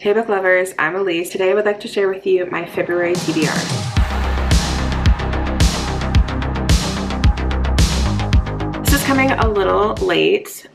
Hey book lovers, I'm Elise. Today I would like to share with you my February TBR. This is coming a little late,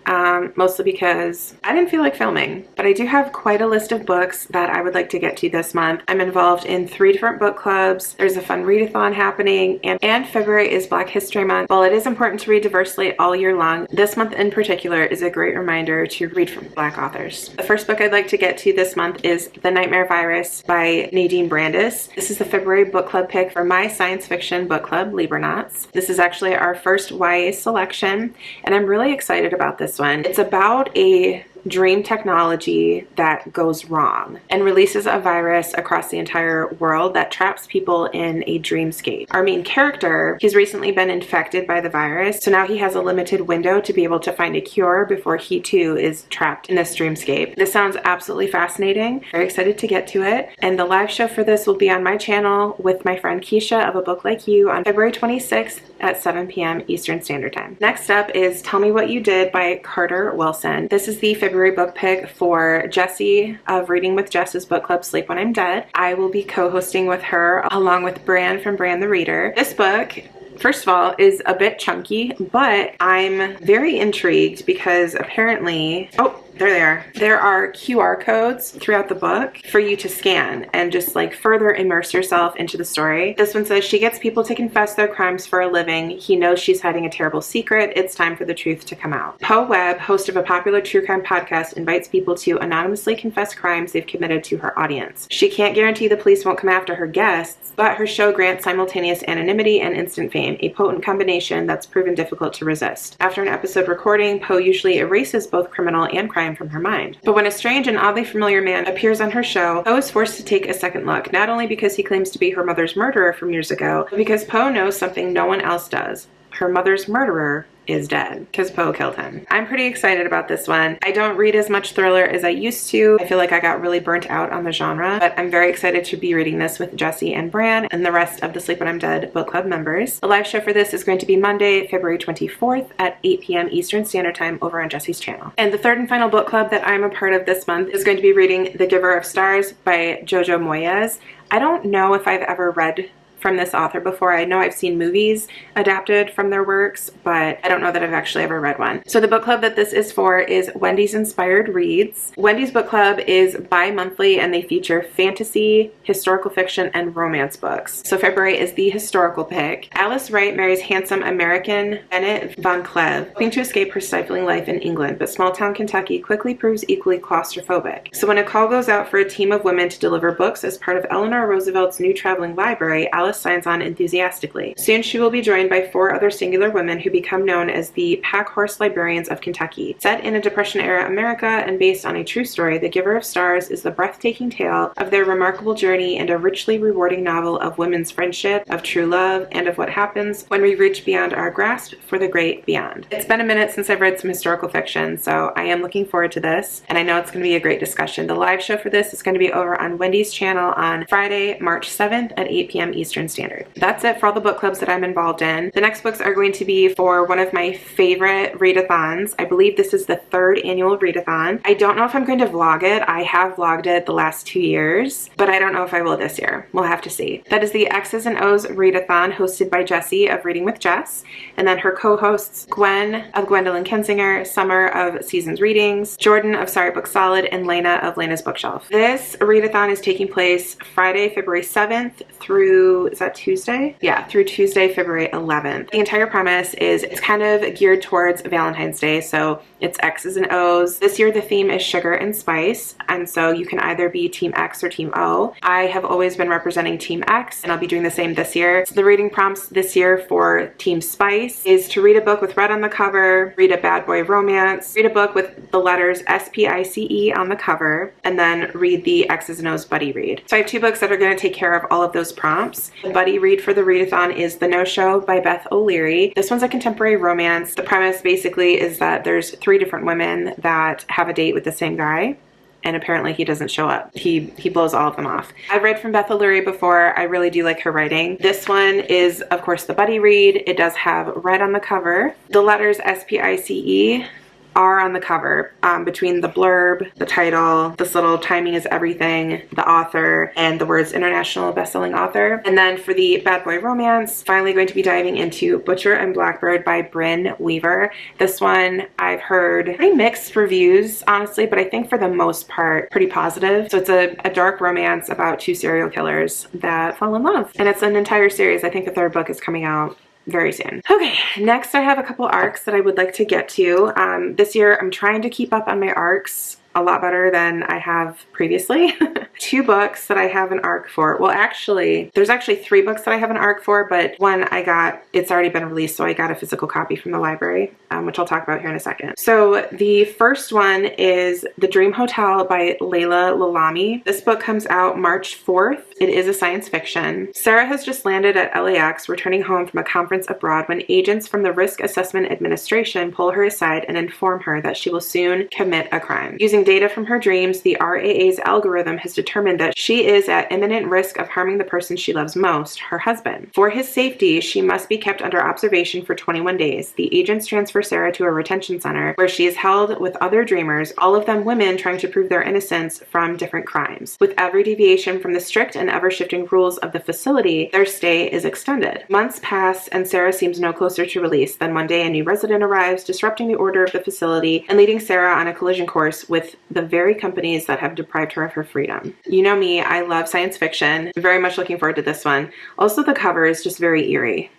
mostly because I didn't feel like filming, but I do have quite a list of books that I would like to get to this month. I'm involved in 3 different book clubs. There's a fun readathon happening, and February is Black History Month. While it is important to read diversely all year long, this month in particular is a great reminder to read from Black authors. The first book I'd like to get to this month is The Nightmare Virus by Nadine Brandis. This is the February book club pick for my science fiction book club, Libernauts. This is actually our first YA selection, and I'm really excited about this one. It's about a dream technology that goes wrong and releases a virus across the entire world that traps people in a dreamscape. Our main character, he's recently been infected by the virus, so now he has a limited window to be able to find a cure before he too is trapped in this dreamscape. This sounds absolutely fascinating. Very excited to get to it. And the live show for this will be on my channel with my friend Keisha of A Book Like You on February 26th at 7 p.m. Eastern Standard Time. Next up is Tell Me What You Did by Carter Wilson. This is the February book pick for Jessie of Reading with Jess's book club Sleep When I'm Dead. I will be co-hosting with her along with Bran from Bran the Reader. This book, first of all, is a bit chunky, but I'm very intrigued because apparently, there they are. There are QR codes throughout the book for you to scan and just like further immerse yourself into the story. This one says, she gets people to confess their crimes for a living. He knows she's hiding a terrible secret. It's time for the truth to come out. Poe Webb, host of a popular true crime podcast, invites people to anonymously confess crimes they've committed to her audience. She can't guarantee the police won't come after her guests, but her show grants simultaneous anonymity and instant fame, a potent combination that's proven difficult to resist. After an episode recording, Poe usually erases both criminal and crime from her mind. But when a strange and oddly familiar man appears on her show, Poe is forced to take a second look, not only because he claims to be her mother's murderer from years ago, but because Poe knows something no one else does. Her mother's murderer is dead because Poe killed him. I'm pretty excited about this one. I don't read as much thriller as I used to. I feel like I got really burnt out on the genre, but I'm very excited to be reading this with Jessie and Bran and the rest of the Sleep When I'm Dead book club members. The live show for this is going to be Monday, February 24th at 8 p.m. Eastern Standard Time over on Jessie's channel. And the third and final book club that I'm a part of this month is going to be reading The Giver of Stars by Jojo Moyes. I don't know if I've ever read from this author before. I know I've seen movies adapted from their works, but I don't know that I've actually ever read one. So the book club that this is for is Wendy's Inspired Reads. Wendy's book club is bi-monthly and they feature fantasy, historical fiction, and romance books. So February is the historical pick. Alice Wright marries handsome American Bennett Von Cleve, hoping to escape her stifling life in England, but small-town Kentucky quickly proves equally claustrophobic. So when a call goes out for a team of women to deliver books as part of Eleanor Roosevelt's new traveling library, Alice signs on enthusiastically. Soon she will be joined by 4 other singular women who become known as the Pack Horse Librarians of Kentucky. Set in a Depression-era America and based on a true story, The Giver of Stars is the breathtaking tale of their remarkable journey and a richly rewarding novel of women's friendship, of true love, and of what happens when we reach beyond our grasp for the great beyond. It's been a minute since I've read some historical fiction, so I am looking forward to this, and I know it's going to be a great discussion. The live show for this is going to be over on Wendy's channel on Friday, March 7th at 8 p.m. Eastern Standard. That's it for all the book clubs that I'm involved in. The next books are going to be for one of my favorite readathons. I believe this is the 3rd annual readathon. I don't know if I'm going to vlog it. I have vlogged it the last 2 years, but I don't know if I will this year. We'll have to see. That is the X's and O's readathon hosted by Jessie of Reading with Jess, and then her co-hosts Gwen of Gwendolyn Kinsinger, Summer of Seasons Readings, Jordan of Sorry Book Solid, and Lena of Lena's Bookshelf. This readathon is taking place Friday, February 7th through, is that Tuesday? Yeah, through Tuesday, February 11th. The entire premise is it's kind of geared towards Valentine's Day, so it's X's and O's. This year the theme is sugar and spice, and so you can either be Team X or Team O. I have always been representing Team X, and I'll be doing the same this year. So the reading prompts this year for Team Spice is to read a book with red on the cover, read a bad boy romance, read a book with the letters SPICE on the cover, and then read the X's and O's buddy read. So I have 2 books that are going to take care of all of those prompts. The buddy read for the readathon is The No Show by Beth O'Leary. This one's a contemporary romance. The premise basically is that there's 3 different women that have a date with the same guy, and apparently he doesn't show up. He blows all of them off. I've read from Beth O'Leary before. I really do like her writing. This one is, of course, the buddy read. It does have red on the cover. The letters SPICE are on the cover, between the blurb, the title, this little timing is everything, the author, and the words international best-selling author. And then for the bad boy romance, finally going to be diving into Butcher and Blackbird by Brynn Weaver. This one I've heard pretty mixed reviews, honestly, but I think for the most part pretty positive. So it's a dark romance about two serial killers that fall in love, and it's an entire series. I think the third book is coming out very soon. Okay, next I have a couple arcs that I would like to get to. This year I'm trying to keep up on my arcs a lot better than I have previously. 2 books that I have an arc for. Well, actually, there's actually 3 books that I have an arc for, but one I got, it's already been released, so I got a physical copy from the library, which I'll talk about here in a second. So the first one is The Dream Hotel by Layla Lalami. This book comes out March 4th. It is a science fiction. Sarah has just landed at LAX, returning home from a conference abroad when agents from the Risk Assessment Administration pull her aside and inform her that she will soon commit a crime. Using data from her dreams, the RAA's algorithm has determined that she is at imminent risk of harming the person she loves most, her husband. For his safety, she must be kept under observation for 21 days. The agents transfer Sarah to a retention center where she is held with other dreamers, all of them women trying to prove their innocence from different crimes. With every deviation from the strict and ever-shifting rules of the facility, their stay is extended. Months pass and Sarah seems no closer to release. Then one day a new resident arrives, disrupting the order of the facility and leading Sarah on a collision course with the very companies that have deprived her of her freedom. You know me, I love science fiction. I'm very much looking forward to this one. Also, the cover is just very eerie.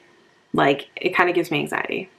Like, it kind of gives me anxiety.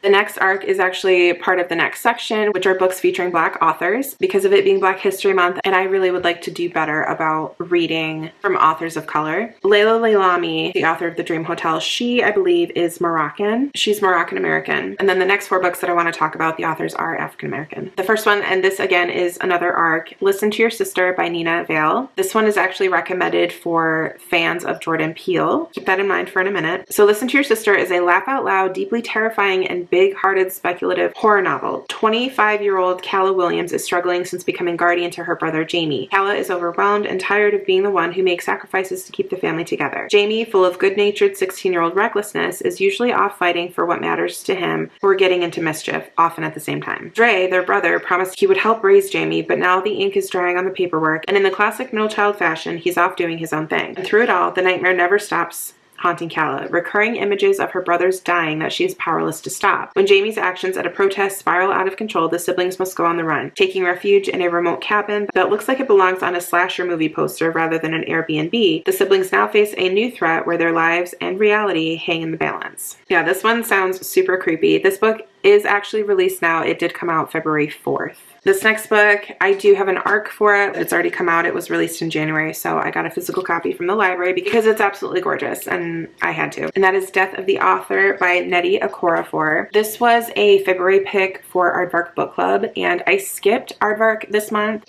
The next arc is actually part of the next section, which are books featuring Black authors, because of it being Black History Month, and I really would like to do better about reading from authors of color. Layla Lalami, the author of The Dream Hotel, she, I believe, is Moroccan. She's Moroccan-American. And then the next 4 books that I want to talk about, the authors are African-American. The first one, and this again is another arc, Listen to Your Sister by Nina Vale. This one is actually recommended for fans of Jordan Peele. Keep that in mind for in a minute. So Listen to Your Sister is a laugh-out-loud, deeply terrifying, and big-hearted speculative horror novel. 25-year-old Calla Williams is struggling since becoming guardian to her brother Jamie. Calla is overwhelmed and tired of being the one who makes sacrifices to keep the family together. Jamie, full of good-natured 16-year-old recklessness, is usually off fighting for what matters to him or getting into mischief, often at the same time. Dre, their brother, promised he would help raise Jamie, but now the ink is drying on the paperwork, and in the classic middle child fashion, he's off doing his own thing. And through it all, the nightmare never stops haunting Calla, recurring images of her brothers dying that she is powerless to stop. When Jamie's actions at a protest spiral out of control, the siblings must go on the run, taking refuge in a remote cabin that looks like it belongs on a slasher movie poster rather than an Airbnb. The siblings now face a new threat where their lives and reality hang in the balance. Yeah, this one sounds super creepy. This book is actually released now. It did come out February 4th. This next book, I do have an arc for it. It's already come out. It was released in January, so I got a physical copy from the library because it's absolutely gorgeous, and I had to. And that is Death of the Author by Nnedi Okorafor. This was a February pick for Aardvark Book Club, and I skipped Aardvark this month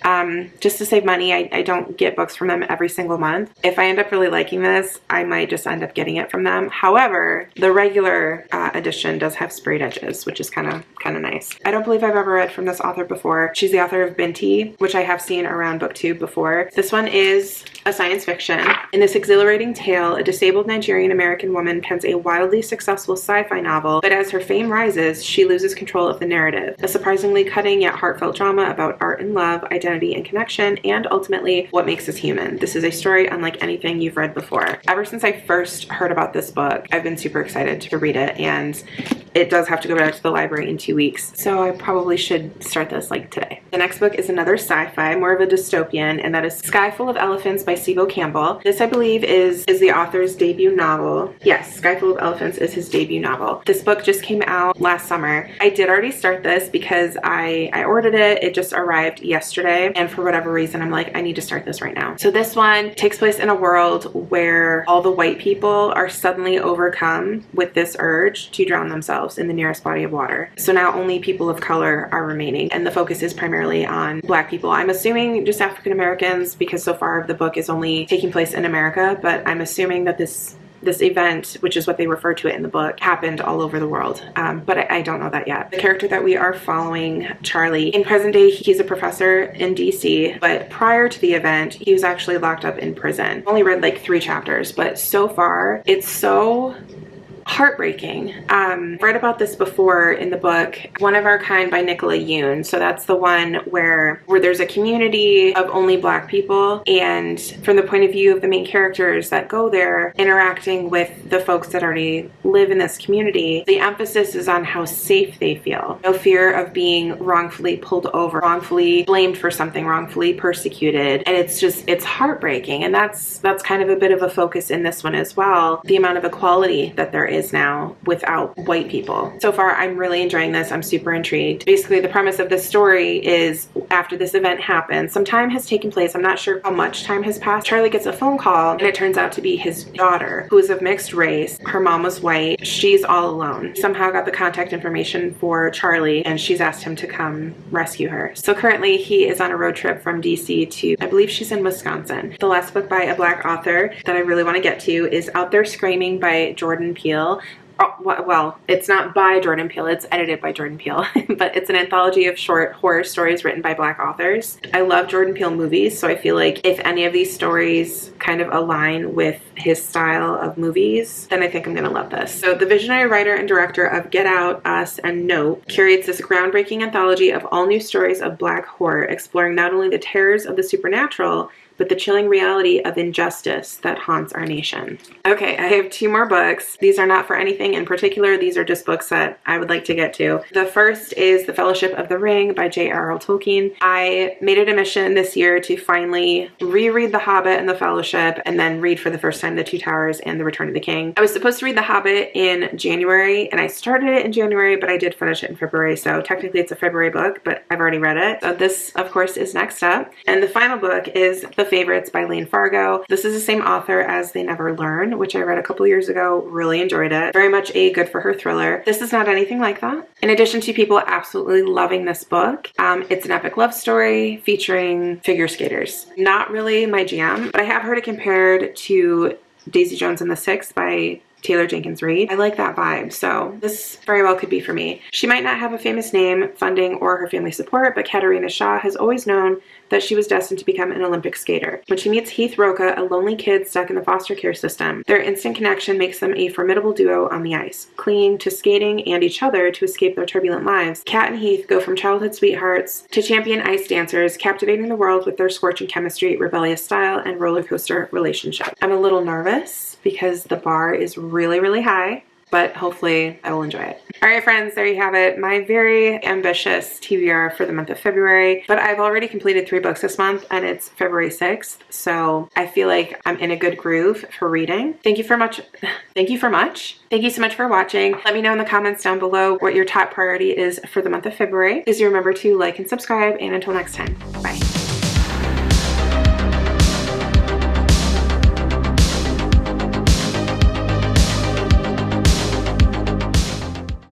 just to save money. I don't get books from them every single month. If I end up really liking this, I might just end up getting it from them. However, the regular edition does have sprayed edges, which is kind of nice. I don't believe I've ever read from this author before. She's the author of Binti, which I have seen around booktube before. This one is a science fiction. In this exhilarating tale, a disabled Nigerian-American woman pens a wildly successful sci-fi novel, but as her fame rises, she loses control of the narrative. A surprisingly cutting yet heartfelt drama about art and love, identity and connection, and ultimately, what makes us human. This is a story unlike anything you've read before. Ever since I first heard about this book, I've been super excited to read it, and it does have to go back to the library in 2 weeks, so I probably should start this like today. The next book is another sci-fi, more of a dystopian, and that is Sky Full of Elephants by Sibo Campbell. This, I believe, is the author's debut novel. Yes, Sky Full of Elephants is his debut novel. This book just came out last summer. I did already start this because I ordered it. It just arrived yesterday, and for whatever reason, I'm like, I need to start this right now. So this one takes place in a world where all the white people are suddenly overcome with this urge to drown themselves in the nearest body of water. So now only people of color are remaining, and the focus is primarily on Black people. I'm assuming just African Americans because so far the book is only taking place in America, but I'm assuming that this event, which is what they refer to it in the book, happened all over the world. But I don't know that yet. The character that we are following, Charlie, in present day, he's a professor in DC, but prior to the event, he was actually locked up in prison. Only read like 3 chapters, but so far, it's so heartbreaking. Read about this before in the book One of Our Kind by Nicola Yoon. So that's the one where there's a community of only Black people, and from the point of view of the main characters that go there interacting with the folks that already live in this community, the emphasis is on how safe they feel. No fear of being wrongfully pulled over, wrongfully blamed for something, wrongfully persecuted. And it's heartbreaking. And that's kind of a bit of a focus in this one as well. The amount of equality that there is now without white people. So far, I'm really enjoying this. I'm super intrigued. Basically, the premise of this story is after this event happens, some time has taken place. I'm not sure how much time has passed. Charlie gets a phone call, and it turns out to be his daughter, who is of mixed race. Her mom was white. She's all alone. Somehow got the contact information for Charlie, and she's asked him to come rescue her. So currently, he is on a road trip from DC to, I believe she's in Wisconsin. The last book by a Black author that I really want to get to is Out There Screaming by Jordan Peele. Oh, well, it's not by Jordan Peele, it's edited by Jordan Peele, but it's an anthology of short horror stories written by Black authors. I love Jordan Peele movies, so I feel like if any of these stories kind of align with his style of movies, then I think I'm gonna love this. So the visionary writer and director of Get Out, Us, and Nope curates this groundbreaking anthology of all new stories of Black horror, exploring not only the terrors of the supernatural, but the chilling reality of injustice that haunts our nation. Okay, I have 2 more books. These are not for anything in particular. These are just books that I would like to get to. The first is The Fellowship of the Ring by J.R.R. Tolkien. I made it a mission this year to finally reread The Hobbit and The Fellowship, and then read for the first time The Two Towers and The Return of the King. I was supposed to read The Hobbit in January, and I started it in January, but I did finish it in February, so technically it's a February book, but I've already read it. So this, of course, is next up. And the final book is The Favorites by Lane Fargo. This is the same author as They Never Learn, which I read a couple years ago. Really enjoyed it. Very much a good for her thriller. This is not anything like that. In addition to people absolutely loving this book, it's an epic love story featuring figure skaters. Not really my jam, but I have heard it compared to Daisy Jones and the Six by Taylor Jenkins Reid. I like that vibe, so this very well could be for me. She might not have a famous name, funding, or her family support, but Katarina Shaw has always known that she was destined to become an Olympic skater. When she meets Heath Roca, a lonely kid stuck in the foster care system, their instant connection makes them a formidable duo on the ice, clinging to skating and each other to escape their turbulent lives. Kat and Heath go from childhood sweethearts to champion ice dancers, captivating the world with their scorching chemistry, rebellious style, and roller coaster relationship. I'm a little nervous because the bar is really, really high, but hopefully I will enjoy it. All right, friends, there you have it. My very ambitious TBR for the month of February, but I've already completed 3 books this month, and it's February 6th, so I feel like I'm in a good groove for reading. Thank you so much for watching. Let me know in the comments down below what your top priority is for the month of February. Please remember to like and subscribe, and until next time, bye.